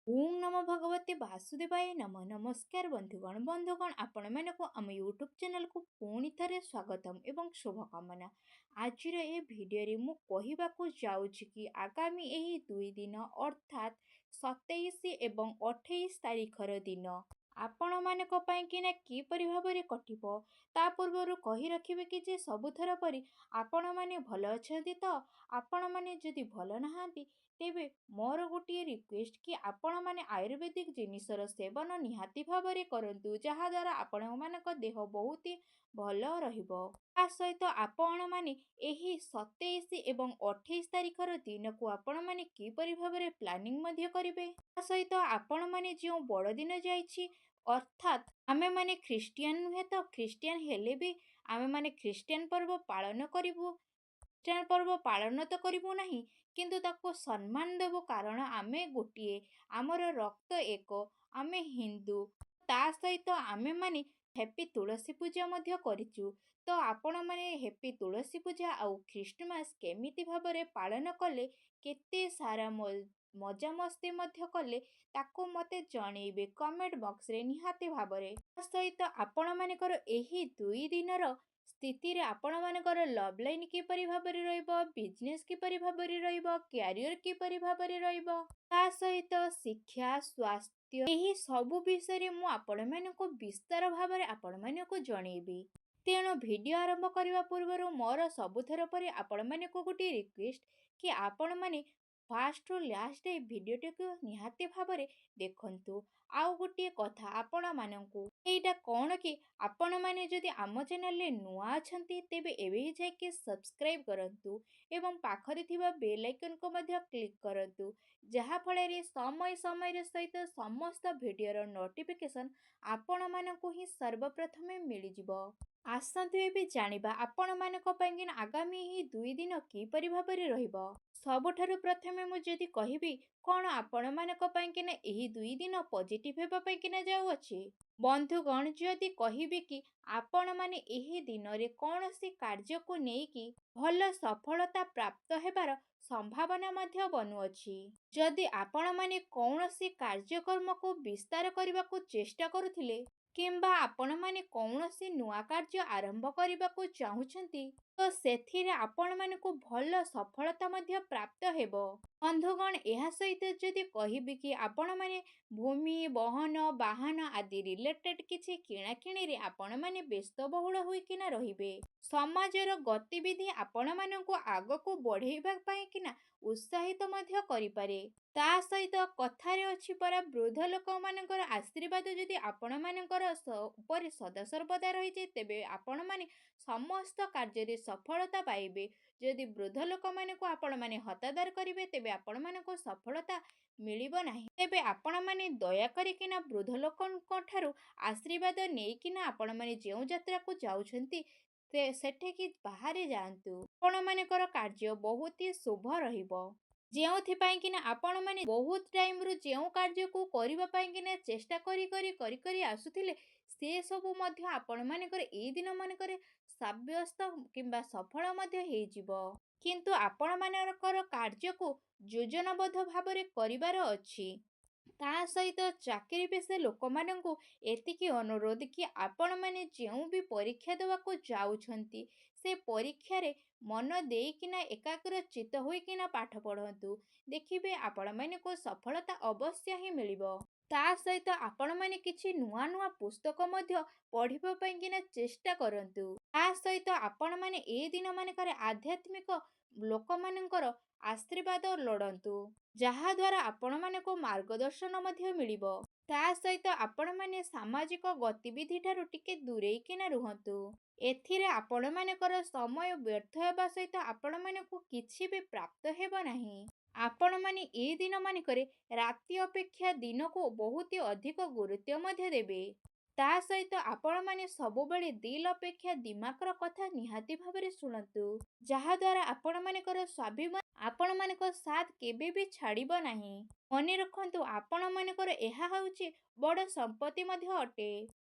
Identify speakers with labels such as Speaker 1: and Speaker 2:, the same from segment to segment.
Speaker 1: ଓಂ ନମ ଭଗବତେ ବାସୁଦେବାୟ ନମ ନମସ୍କାର ବନ୍ଧୁଗଣ ଆପଣମାନଙ୍କୁ ଆମ ୟୁଟ୍ୟୁବ ଚ୍ୟାନେଲକୁ ପୁଣି ଥରେ ସ୍ୱାଗତମ ଏବଂ ଶୁଭକାମନା। ଆଜିର ଏ ଭିଡ଼ିଓରେ ମୁଁ କହିବାକୁ ଯାଉଛି କି ଆଗାମୀ ଏହି 2 ଦିନ ଅର୍ଥାତ୍ 27 ଏବଂ 28 ତାରିଖର ଦିନ ଆପଣମାନଙ୍କ ପାଇଁ କିନା କିପରି ଭାବରେ କଟିବ ତା ପୂର୍ବରୁ କହି ରଖିବେ କି ଯେ ସବୁଥର ପରି ଆପଣମାନେ ଭଲ ଅଛନ୍ତି ତ। ଆପଣମାନେ ଯଦି ଭଲ ନାହାନ୍ତି ତେବେ ମୋର ଗୋଟିଏ ରିକ୍ୱେଷ୍ଟ କି ଆପଣମାନେ ଆୟୁର୍ବେଦିକ ଜିନିଷର ସେବନ ନିହାତି ଭାବରେ କରନ୍ତୁ, ଯାହାଦ୍ୱାରା ଆପଣମାନଙ୍କ ଦେହ ବହୁତ ଭଲ ରହିବ। ତା ସହିତ ଆପଣମାନେ ଏହି 27 ଏବଂ 28 ତାରିଖର ଦିନକୁ ଆପଣମାନେ କିପରି ଭାବରେ ପ୍ଲାନିଂ ମଧ୍ୟ କରିବେ। ତା ସହିତ ଆପଣମାନେ ଯେଉଁ ବଡ଼ଦିନ ଯାଇଛି ଅର୍ଥାତ୍ ଆମେମାନେ ଖ୍ରୀଷ୍ଟିଆନ ନୁହେଁ ତ, ଖ୍ରୀଷ୍ଟିଆନ ହେଲେ ବି ଆମେମାନେ ଖ୍ରୀଷ୍ଟିଆନ ପର୍ବ ପାଳନ କରିବୁ। ଖ୍ରୀଷ୍ଟିଆନ ପର୍ବ ପାଳନ ତ କରିବୁ ନାହିଁ, କିନ୍ତୁ ତାକୁ ସମ୍ମାନ ଦେବୁ, କାରଣ ଆମେ ଗୋଟିଏ, ଆମର ରକ୍ତ ଏକ, ଆମେ ହିନ୍ଦୁ। ତା ସହିତ ଆମେମାନେ ହେପି ତୁଳସୀ ପୂଜା ମଧ୍ୟ କରିଛୁ। ତ ଆପଣମାନେ ହେପି ତୁଳସୀ ପୂଜା ଆଉ ଖ୍ରୀଷ୍ଟମାସ କେମିତି ଭାବରେ ପାଳନ କଲେ, କେତେ ସାରା ମଜାମସ୍ତି ମଧ୍ୟ କଲେ ତାକୁ ମୋତେ ଜଣେଇବେ କମେଣ୍ଟ ବକ୍ସରେ ନିହାତି ଭାବରେ। ତା ସହିତ ଆପଣମାନଙ୍କର ଏହି 2 ଦିନର ସ୍ଥିତିରେ ଆପଣମାନଙ୍କର ଲଭ୍ ଲାଇନ୍ କିପରି ଭାବରେ ରହିବ, ବିଜନେସ୍ କିପରି ଭାବରେ ରହିବ, କ୍ୟାରିୟର କିପରି ଭାବରେ ରହିବ, ତା ସହିତ ଶିକ୍ଷା, ସ୍ୱାସ୍ଥ୍ୟ, ଏହି ସବୁ ବିଷୟରେ ମୁଁ ଆପଣମାନଙ୍କୁ ବିସ୍ତାର ଭାବରେ ଆପଣମାନଙ୍କୁ ଜଣେଇବି। ତେଣୁ ଭିଡ଼ିଓ ଆରମ୍ଭ କରିବା ପୂର୍ବରୁ ମୋର ସବୁଥର ପରି ଆପଣମାନଙ୍କୁ ଗୋଟିଏ ରିକ୍ୱେଷ୍ଟ କି ଆପଣମାନେ ଫାଷ୍ଟରୁ ଲାଷ୍ଟ ଯାଏଁ ଭିଡ଼ିଓଟିକୁ ନିହାତି ଭାବରେ ଦେଖନ୍ତୁ। ଆଉ ଗୋଟିଏ କଥା ଆପଣମାନଙ୍କୁ, ଏଇଟା କ'ଣ କି ଆପଣମାନେ ଯଦି ଆମ ଚ୍ୟାନେଲରେ ନୂଆ ଅଛନ୍ତି ତେବେ ଏବେ ହିଁ ଯାଇକି ସବସ୍କ୍ରାଇବ୍ କରନ୍ତୁ ଏବଂ ପାଖରେ ଥିବା ବେଲ୍ ଆଇକନକୁ ମଧ୍ୟ କ୍ଲିକ୍ କରନ୍ତୁ, ଯାହାଫଳରେ ସମୟ ସମୟରେ ସହିତ ସମସ୍ତ ଭିଡ଼ିଓର ନୋଟିଫିକେସନ୍ ଆପଣମାନଙ୍କୁ ହିଁ ସର୍ବପ୍ରଥମେ ମିଳିଯିବ। ଆସନ୍ତୁ ଏବେ ଜାଣିବା ଆପଣମାନଙ୍କ ପାଇଁକିନା ଆଗାମୀ ଏହି 2 ଦିନ କିପରି ଭାବରେ ରହିବ। ସବୁଠାରୁ ପ୍ରଥମେ ମୁଁ ଯଦି କହିବି କ'ଣ ଆପଣମାନଙ୍କ ପାଇଁକିନା ଏହି 2 ଦିନ ପଜିଟିଭ୍ ହେବା ପାଇଁକିନା ଯାଉଅଛି। ବନ୍ଧୁଗଣ, ଯଦି କହିବି କି ଆପଣମାନେ ଏହି ଦିନରେ କୌଣସି କାର୍ଯ୍ୟକୁ ନେଇକି ଭଲ ସଫଳତା ପ୍ରାପ୍ତ ହେବାର ସମ୍ଭାବନା ମଧ୍ୟ ବନୁଅଛି। ଯଦି ଆପଣମାନେ କୌଣସି କାର୍ଯ୍ୟକ୍ରମକୁ ବିସ୍ତାର କରିବାକୁ ଚେଷ୍ଟା କରୁଥିଲେ କିମ୍ବା ଆପଣମାନେ କୌଣସି ନୂଆ କାର୍ଯ୍ୟ ଆରମ୍ଭ କରିବାକୁ ଚାହୁଁଛନ୍ତି ତ ସେଥିରେ ଆପଣମାନଙ୍କୁ ଭଲ ସଫଳତା ମଧ୍ୟ ପ୍ରାପ୍ତ ହେବ। ବନ୍ଧୁଗଣ, ଏହା ସହିତ ଯଦି କହିବି କି ଆପଣମାନେ ଭୂମି, ବହନ, ବାହନ ଆଦି ରିଲେଟେଡ୍ କିଛି କିଣାକିଣିରେ ଆପଣମାନେ ବ୍ୟସ୍ତବହୁଳ ହୋଇକିନା ରହିବେ। ସମାଜର ଗତିବିଧି ଆପଣମାନଙ୍କୁ ଆଗକୁ ବଢ଼େଇବା ପାଇଁକିନା ଉତ୍ସାହିତ ମଧ୍ୟ କରିପାରେ। ତା ସହିତ କଥାରେ ଅଛି ପରା, ବୃଦ୍ଧ ଲୋକମାନଙ୍କର ଆଶୀର୍ବାଦ ଯଦି ଆପଣମାନଙ୍କର ଉପରେ ସଦାସର୍ବଦା ରହିଛି ତେବେ ଆପଣମାନେ ସମସ୍ତ କାର୍ଯ୍ୟରେ ସଫଳତା ପାଇବେ। ଯଦି ବୃଦ୍ଧ ଲୋକମାନଙ୍କୁ ଆପଣମାନେ ହତାଦର କରିବେ ତେବେ ଆପଣମାନଙ୍କୁ ସଫଳତା ମିଳିବ ନାହିଁ। ତେବେ ଆପଣମାନେ ଦୟା କରିକିନା ବୃଦ୍ଧ ଲୋକଙ୍କ ଠାରୁ ଆଶୀର୍ବାଦ ନେଇକିନା ଆପଣମାନେ ଯେଉଁ ଯାତ୍ରାକୁ ଯାଉଛନ୍ତି ସେଠିକି ବାହାରେ ଯାଆନ୍ତୁ। ଆପଣମାନଙ୍କର କାର୍ଯ୍ୟ ବହୁତ ଶୁଭ ରହିବ। ଯେଉଁଥିପାଇଁ କିନା ଆପଣମାନେ ବହୁତ ଟାଇମରୁ ଯେଉଁ କାର୍ଯ୍ୟକୁ କରିବା ପାଇଁକିନା ଚେଷ୍ଟା କରି ଆସୁଥିଲେ ସେ ସବୁ ମଧ୍ୟ ଆପଣମାନଙ୍କର ଏଇ ଦିନ ମାନଙ୍କରେ ସାବ୍ୟସ୍ତ କିମ୍ବା ସଫଳ ମଧ୍ୟ ହେଇଯିବ। କିନ୍ତୁ ଆପଣମାନଙ୍କର କାର୍ଯ୍ୟକୁ ଯୋଜନାବଦ୍ଧ ଭାବରେ କରିବାର ଅଛି। ତା ସହିତ ଚାକିରି ପେଶା ଲୋକମାନଙ୍କୁ ଏତିକି ଅନୁରୋଧ କି ଆପଣମାନେ ଯେଉଁ ବି ପରୀକ୍ଷା ଦେବାକୁ ଯାଉଛନ୍ତି ସେ ପରୀକ୍ଷାରେ ମନ ଦେଇକିନା ଏକାଗ୍ର ଚିତ୍ତ ହୋଇକିନା ପାଠ ପଢ଼ନ୍ତୁ। ଦେଖିବେ ଆପଣମାନଙ୍କୁ ସଫଳତା ଅବଶ୍ୟ ହିଁ ମିଳିବ। ତା ସହିତ ଆପଣମାନେ କିଛି ନୂଆ ନୂଆ ପୁସ୍ତକ ମଧ୍ୟ ପଢ଼ିବା ପାଇଁକିନା ଚେଷ୍ଟା କରନ୍ତୁ। ତା ସହିତ ଆପଣମାନେ ଏ ଦିନ ମାନଙ୍କରେ ଆଧ୍ୟାତ୍ମିକ ଲୋକମାନଙ୍କର ଆଶୀର୍ବାଦ ଲୋଡ଼ନ୍ତୁ, ଯାହାଦ୍ୱାରା ଆପଣମାନଙ୍କୁ ମାର୍ଗଦର୍ଶନ ମଧ୍ୟ ମିଳିବ। ତା ସହିତ ଆପଣମାନେ ସାମାଜିକ ଗତିବିଧି ଠାରୁ ଟିକେ ଦୂରେଇକିନା ରୁହନ୍ତୁ। ଏଥିରେ ଆପଣମାନଙ୍କର ସମୟ ବ୍ୟର୍ଥ ହେବା ସହିତ ଆପଣମାନଙ୍କୁ କିଛି ବି ପ୍ରାପ୍ତ ହେବ ନାହିଁ। ଆପଣମାନେ ଏ ଦିନ ମାନଙ୍କରେ ରାତି ଅପେକ୍ଷା ଦିନକୁ ବହୁତ ଅଧିକ ଗୁରୁତ୍ୱ ମଧ୍ୟ ଦେବେ। ତା ସହିତ ଆପଣମାନେ ସବୁବେଳେ ଦିଲ୍ ଅପେକ୍ଷା ଦିମାଗର କଥା ନିହାତି ଭାବରେ ଶୁଣନ୍ତୁ, ଯାହାଦ୍ୱାରା ଆପଣମାନଙ୍କର ସ୍ୱାଭିମାନ ଆପଣମାନଙ୍କ ସାଥ କେବେ ବି ଛାଡ଼ିବ ନାହିଁ। ମନେ ରଖନ୍ତୁ ଆପଣମାନଙ୍କର ଏହା ହେଉଛି ବଡ଼ ସମ୍ପତ୍ତି ମଧ୍ୟ ଅଟେ।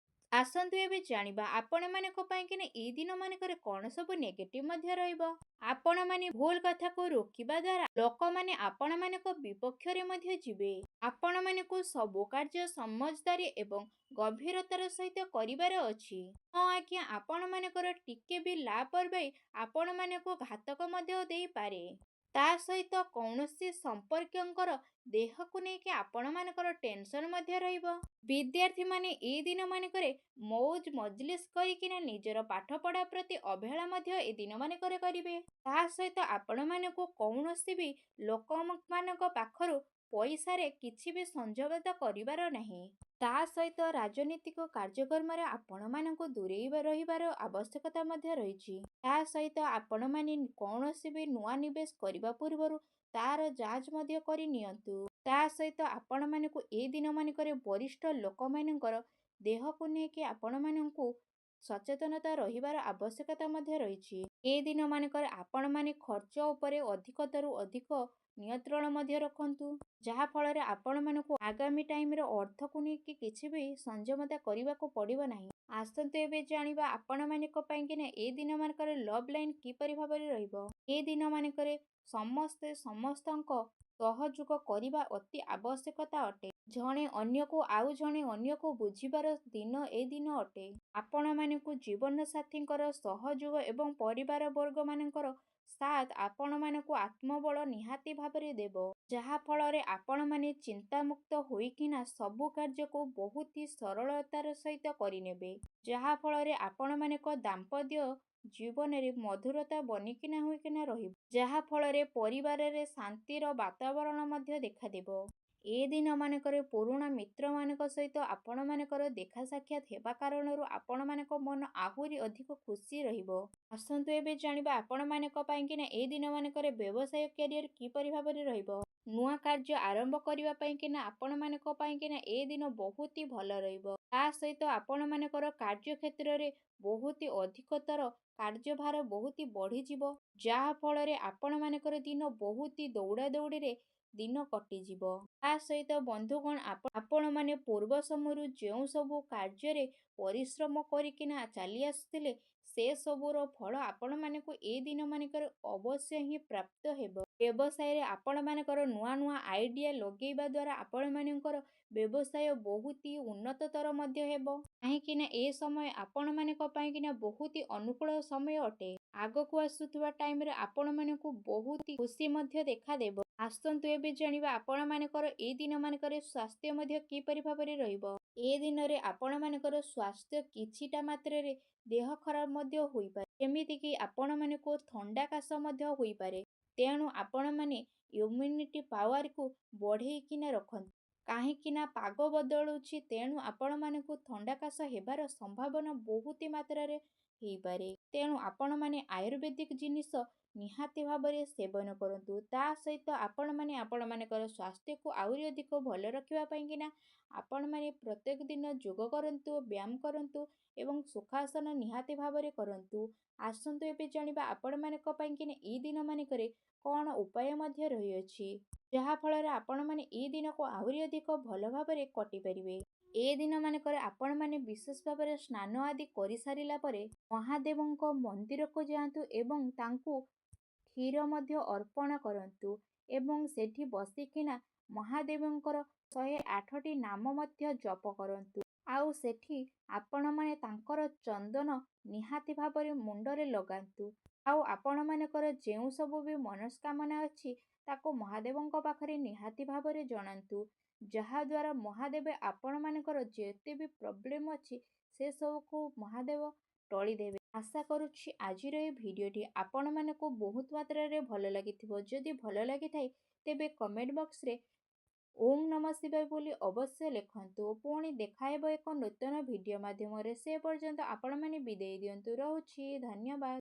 Speaker 1: ଆସନ୍ତୁ ଏବେ ଜାଣିବା ଆପଣମାନଙ୍କ ପାଇଁକିନା ଏଇ ଦିନମାନଙ୍କରେ କଣ ସବୁ ନେଗେଟିଭ ମଧ୍ୟ ରହିବ। ଆପଣମାନେ ଭୁଲ କଥାକୁ ରୋକିବା ଦ୍ୱାରା ଲୋକମାନେ ଆପଣମାନଙ୍କ ବିପକ୍ଷରେ ମଧ୍ୟ ଯିବେ। ଆପଣମାନଙ୍କୁ ସବୁ କାର୍ଯ୍ୟ ସମଝଦାରୀ ଏବଂ ଗମ୍ଭୀରତାର ସହିତ କରିବାର ଅଛି। ହଁ ଆଜ୍ଞା, ଆପଣମାନଙ୍କର ଟିକେ ବି ଲାପରବାହୀ ଆପଣମାନଙ୍କୁ ଘାତକ ମଧ୍ୟ ଦେଇପାରେ। ତା ସହିତ କୌଣସି ସମ୍ପର୍କୀୟଙ୍କର ଦେହକୁ ନେଇକି ଆପଣମାନଙ୍କର ଟେନସନ ମଧ୍ୟ ରହିବ। ବିଦ୍ୟାର୍ଥୀମାନେ ଏଇ ଦିନମାନଙ୍କରେ ମଉଜ ମଜଲିସ କରିକିନା ନିଜର ପାଠପଢ଼ା ପ୍ରତି ଅବହେଳା ମଧ୍ୟ ଏ ଦିନମାନଙ୍କରେ କରିବେ। ତା ସହିତ ଆପଣମାନଙ୍କୁ କୌଣସି ବି ଲୋକମାନଙ୍କ ପାଖରୁ ପଇସାରେ କିଛି ବି ସଂଯୋଗ କରିବାର ନାହିଁ। ତା ସହିତ ରାଜନୈତିକ କାର୍ଯ୍ୟକ୍ରମରେ ଆପଣମାନଙ୍କୁ ଦୂରେଇ ରହିବାର ଆବଶ୍ୟକତା ମଧ୍ୟ ରହିଛି। ତା ସହିତ ଆପଣମାନେ କୌଣସି ବି ନୂଆ ନିବେଶ କରିବା ପୂର୍ବରୁ ତାର ଯାଞ୍ଚ ମଧ୍ୟ କରି ନିଅନ୍ତୁ। ତା ସହିତ ଆପଣମାନଙ୍କୁ ଏ ଦିନମାନଙ୍କରେ ବରିଷ୍ଠ ଲୋକମାନଙ୍କର ଦେହକୁ ନେଇକି ଆପଣମାନଙ୍କୁ ସଚେତନତା ରହିବାର ଆବଶ୍ୟକତା ମଧ୍ୟ ରହିଛି। ଏ ଦିନମାନଙ୍କରେ ଆପଣମାନେ ଖର୍ଚ୍ଚ ଉପରେ ଅଧିକତାରୁ ଅଧିକ ନିୟନ୍ତ୍ରଣ ମଧ୍ୟ ରଖନ୍ତୁ, ଯାହା ଫଳରେ ଆପଣମାନଙ୍କୁ ଆଗାମୀ ଟାଇମରେ ଅର୍ଥକୁ ନେଇକି କିଛି ବି ସଂଯମତା କରିବାକୁ ପଡ଼ିବ ନାହିଁ। ଆସନ୍ତୁ ଏବେ ଜାଣିବା ଆପଣମାନଙ୍କ ପାଇଁକିନା ଏ ଦିନମାନଙ୍କରେ ଲଭ୍ ଲାଇନ୍ କିପରି ଭାବରେ ରହିବ। ଏ ଦିନମାନଙ୍କରେ ସମସ୍ତେ ସମସ୍ତଙ୍କ ସହଯୋଗ କରିବା ଅତି ଆବଶ୍ୟକତା ଅଟେ। ଜଣେ ଅନ୍ୟକୁ ଆଉ ଜଣେ ଅନ୍ୟକୁ ବୁଝିବାର ଦିନ ଏ ଦିନ ଅଟେ। ଆପଣମାନଙ୍କୁ ଜୀବନ ସାଥୀଙ୍କର ସହଯୋଗ ଏବଂ ପରିବାର ବର୍ଗମାନଙ୍କର ସାଥ ଆପଣମାନଙ୍କୁ ଆତ୍ମବଳ ନିହାତି ଭାବରେ ଦେବ, ଯାହା ଫଳରେ ଆପଣମାନେ ଚିନ୍ତାମୁକ୍ତ ହୋଇକିନା ସବୁ କାର୍ଯ୍ୟକୁ ବହୁତ ସରଳତାର ସହିତ କରିନେବେ, ଯାହା ଫଳରେ ଆପଣମାନଙ୍କ ଦାମ୍ପତ୍ୟ ଜୀବନରେ ମଧୁରତା ବନିକିନା ହୋଇକିନା ରହିବ, ଯାହା ଫଳରେ ପରିବାରରେ ଶାନ୍ତିର ବାତାବରଣ ମଧ୍ୟ ଦେଖାଦେବ। ଏ ଦିନମାନଙ୍କରେ ପୁରୁଣା ମିତ୍ରମାନଙ୍କ ସହିତ ଆପଣମାନଙ୍କର ଦେଖା ସାକ୍ଷାତ ହେବା କାରଣରୁ ଆପଣମାନଙ୍କ ମନ ଆହୁରି ଅଧିକ ଖୁସି ରହିବ। ଆସନ୍ତୁ ଏବେ ଜାଣିବା ଆପଣମାନଙ୍କ ପାଇଁକିନା ଏ ଦିନମାନଙ୍କରେ ବ୍ୟବସାୟ କ୍ୟାରିୟର କିପରି ଭାବରେ ରହିବ। ନୂଆ କାର୍ଯ୍ୟ ଆରମ୍ଭ କରିବା ପାଇଁକିନା ଆପଣମାନଙ୍କ ପାଇଁକିନା ଏ ଦିନ ବହୁତ ଭଲ ରହିବ। ତା ସହିତ ଆପଣମାନଙ୍କର କାର୍ଯ୍ୟକ୍ଷେତ୍ରରେ ବହୁତ ଅଧିକତର କାର୍ଯ୍ୟଭାର ବହୁତ ବଢ଼ିଯିବ, ଯାହା ଫଳରେ ଆପଣମାନଙ୍କର ଦିନ ବହୁତ ଦୌଡ଼ା ଦୌଡ଼ିରେ ଦିନ କଟିଯିବ। ତା ସହିତ ବନ୍ଧୁଗଣ ଆପଣମାନେ ପୂର୍ବ ସମୟରୁ ଯେଉଁ ସବୁ କାର୍ଯ୍ୟରେ ପରିଶ୍ରମ କରିକିନା ଚାଲି ଆସୁଥିଲେ ସେ ସବୁର ଫଳ ଆପଣମାନଙ୍କୁ ଏ ଦିନମାନଙ୍କରେ ଅବଶ୍ୟ ହିଁ ପ୍ରାପ୍ତ ହେବ। ବ୍ୟବସାୟରେ ଆପଣମାନଙ୍କର ନୂଆ ନୂଆ ଆଇଡିଆ ଲଗେଇବା ଦ୍ୱାରା ଆପଣମାନଙ୍କର ବ୍ୟବସାୟ ବହୁତ ଉନ୍ନତତର ମଧ୍ୟ ହେବ। କାହିଁକିନା ଏ ସମୟ ଆପଣମାନଙ୍କ ପାଇଁକିନା ବହୁତ ଅନୁକୂଳ ସମୟ ଅଟେ। ଆଗକୁ ଆସୁଥିବା ଟାଇମରେ ଆପଣମାନଙ୍କୁ ବହୁତ ଖୁସି ମଧ୍ୟ ଦେଖାଦେବ। ଆସନ୍ତୁ ଏବେ ଜାଣିବା ଆପଣମାନଙ୍କର ଏ ଦିନମାନଙ୍କରେ ସ୍ୱାସ୍ଥ୍ୟ ମଧ୍ୟ କିପରି ଭାବରେ ରହିବ। ଏ ଦିନରେ ଆପଣମାନଙ୍କର ସ୍ୱାସ୍ଥ୍ୟ କିଛିଟା ମାତ୍ରାରେ ଦେହ ଖରାପ ମଧ୍ୟ ହୋଇପାରେ, ଯେମିତିକି ଆପଣମାନଙ୍କୁ ଥଣ୍ଡା କାଶ ମଧ୍ୟ ହୋଇପାରେ। ତେଣୁ ଆପଣମାନେ ଇମ୍ୟୁନିଟି ପାୱାରକୁ ବଢ଼େଇକିନା ରଖନ୍ତୁ, କାହିଁକିନା ପାଗ ବଦଳୁଛି, ତେଣୁ ଆପଣମାନଙ୍କୁ ଥଣ୍ଡା କାଶ ହେବାର ସମ୍ଭାବନା ବହୁତ ମାତ୍ରାରେ ହେଇପାରେ। ତେଣୁ ଆପଣମାନେ ଆୟୁର୍ବେଦିକ ଜିନିଷ ନିହାତି ଭାବରେ ସେବନ କରନ୍ତୁ। ତା ସହିତ ଆପଣମାନେ ଆପଣମାନଙ୍କର ସ୍ୱାସ୍ଥ୍ୟକୁ ଆହୁରି ଅଧିକ ଭଲ ରଖିବା ପାଇଁକିନା ଆପଣମାନେ ପ୍ରତ୍ୟେକ ଦିନ ଯୋଗ କରନ୍ତୁ, ବ୍ୟାୟାମ କରନ୍ତୁ ଏବଂ ସୁଖାସନ ନିହାତି ଭାବରେ କରନ୍ତୁ। ଆସନ୍ତୁ ଏବେ ଜାଣିବା ଆପଣମାନଙ୍କ ପାଇଁକିନା ଏଇ ଦିନମାନଙ୍କରେ କଣ ଉପାୟ ମଧ୍ୟ ରହିଅଛି, ଯାହା ଫଳରେ ଆପଣମାନେ ଏଇ ଦିନକୁ ଆହୁରି ଅଧିକ ଭଲ ଭାବରେ କଟିପାରିବେ। ଏ ଦିନମାନଙ୍କରେ ଆପଣମାନେ ବିଶେଷ ଭାବରେ ସ୍ନାନ ଆଦି କରିସାରିଲା ପରେ ମହାଦେବଙ୍କ ମନ୍ଦିରକୁ ଯାଆନ୍ତୁ ଏବଂ ତାଙ୍କୁ କ୍ଷୀର ମଧ୍ୟ ଅର୍ପଣ କରନ୍ତୁ ଏବଂ ସେଠି ବସିକିନା ମହାଦେବଙ୍କର 108ଟି ନାମ ମଧ୍ୟ ଜପ କରନ୍ତୁ। ଆଉ ସେଠି ଆପଣମାନେ ତାଙ୍କର ଚନ୍ଦନ ନିହାତି ଭାବରେ ମୁଣ୍ଡରେ ଲଗାନ୍ତୁ। ଆଉ ଆପଣମାନଙ୍କର ଯେଉଁ ସବୁ ବି ମନସ୍କାମନା ଅଛି ତାକୁ ମହାଦେବଙ୍କ ପାଖରେ ନିହାତି ଭାବରେ ଜଣାନ୍ତୁ, ଯାହାଦ୍ୱାରା ମହାଦେବ ଆପଣମାନଙ୍କର ଯେତେ ବି ପ୍ରୋବ୍ଲେମ ଅଛି ସେ ସବୁକୁ ମହାଦେବ ଟଳିଦେବେ। ଆଶା କରୁଛି ଆଜିର ଏ ଭିଡ଼ିଓଟି ଆପଣମାନଙ୍କୁ ବହୁତ ମାତ୍ରାରେ ଭଲ ଲାଗିଥିବ। ଯଦି ଭଲ ଲାଗିଥାଏ ତେବେ କମେଣ୍ଟ ବକ୍ସରେ ଓಂ ନମଃ ଶିବାୟ ବୋଲି ଅବଶ୍ୟ ଲେଖନ୍ତୁ। ପୁଣି ଦେଖାହେବ ଏକ ନୂତନ ଭିଡ଼ିଓ ମାଧ୍ୟମରେ। ସେ ପର୍ଯ୍ୟନ୍ତ ଆପଣମାନେ ବିଦାୟ ଦିଅନ୍ତୁ। ରହୁଛି, ଧନ୍ୟବାଦ।